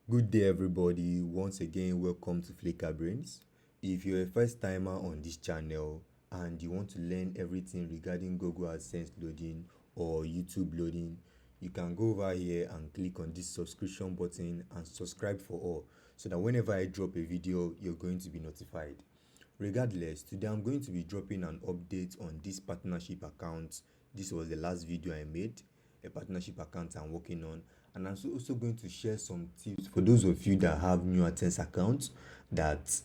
Good day, everybody. Once again, welcome to Flicker Brains. If you're a first timer on this channel and you want to learn everything regarding Google AdSense loading or YouTube loading, you can go over here and click on this subscription button and subscribe for all so that whenever I drop a video, you're going to be notified. Regardless, today I'm going to be dropping an update on this partnership account. This was the last video I made, a partnership account I'm working on, and I'm also going to share some tips for those of you that have new AdSense accounts that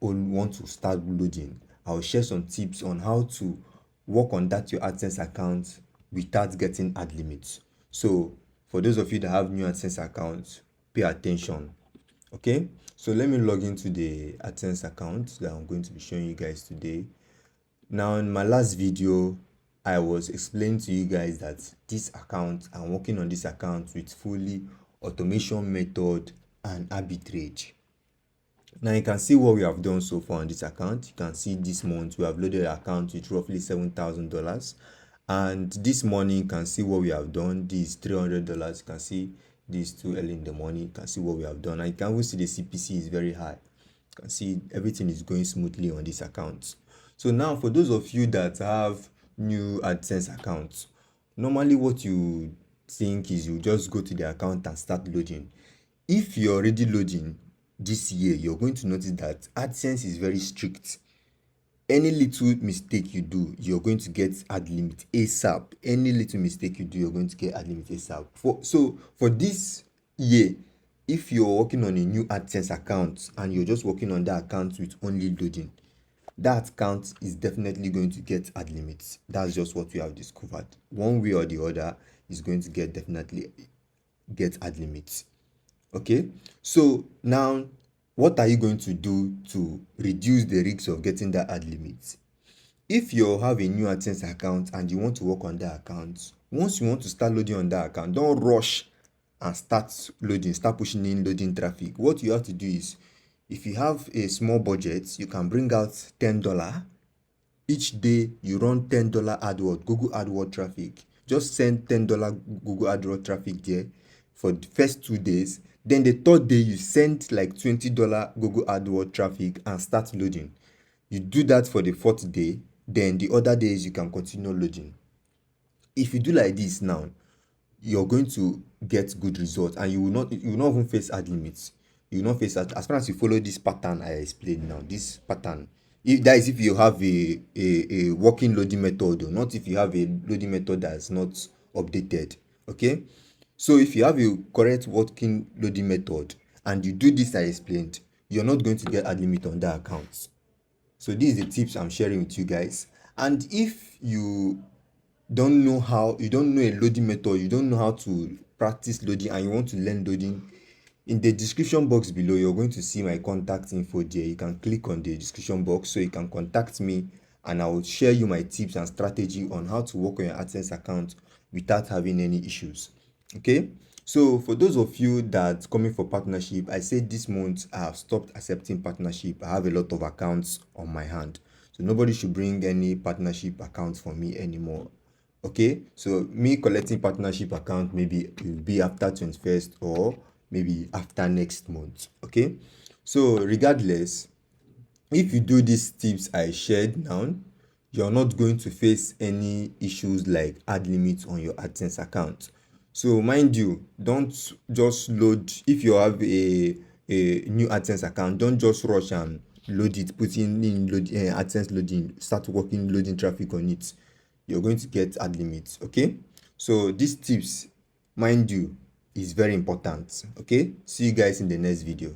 want to start loading. I'll share some tips on how to work on that your AdSense account without getting ad limits. So for those of you that have new AdSense accounts, pay attention. Okay, so let me log into the AdSense account that I'm going to be showing you guys today. Now, in my last video, I was explaining to you guys that this account, I'm working on this account with fully automation method and arbitrage. Now you can see what we have done so far on this account. You can see this month we have loaded an account with roughly $7,000, and this morning you can see what we have done. This $300. You can see this too early in the morning. You can see what we have done, and you can even see the CPC is very high. You can see everything is going smoothly on this account. So now for those of you that have new AdSense accounts, normally what you think is you just go to the account and start loading. If you're already loading this year, you're going to notice that AdSense is very strict. Any little mistake you do, you're going to get ad limit ASAP. Any little mistake you do, you're going to get ad limit ASAP. So for this year, if you're working on a new AdSense account and you're just working on that account with only loading, that account is definitely going to get ad limits. That's just what we have discovered. One way or the other is going to definitely get ad limits. Okay, so now what are you going to do to reduce the risk of getting that ad limit? If you have a new AdSense account and you want to work on that account, once you want to start loading on that account, don't rush and start pushing in loading traffic. What you have to do is, if you have a small budget, you can bring out $10. Each day you run $10 AdWord, Google AdWord traffic. Just send $10 Google AdWord traffic there for the first 2 days. Then the third day you send like $20 Google AdWord traffic and start loading. You do that for the fourth day. Then the other days you can continue loading. If you do like this now, you're going to get good results, and you will not even face ad limits. You will not face as far as you follow this pattern I explained now. This pattern, if you have a working loading method, or not if you have a loading method that's not updated. Okay, so if you have a correct working loading method and you do this I explained, you're not going to get ad limit on that account. So these are the tips I'm sharing with you guys. And if you don't know a loading method, you don't know how to practice loading, and you want to learn loading, in the description box below you're going to see my contact info there. You can click on the description box so you can contact me, and I will share you my tips and strategy on how to work on your AdSense account without having any issues. Okay, so for those of you that coming for partnership, I said this month I have stopped accepting partnership. I have a lot of accounts on my hand, so nobody should bring any partnership accounts for me anymore. Okay, so me collecting partnership account, maybe it will be after 21st or maybe after next month. Okay, so regardless, if you do these tips I shared now, you're not going to face any issues like ad limits on your AdSense account. So mind you, don't just load. If you have a new AdSense account, don't just rush and load it, put in AdSense loading, start working loading traffic on it. You're going to get ad limits. Okay, so these tips, mind you, is very important. Okay, see you guys in the next video.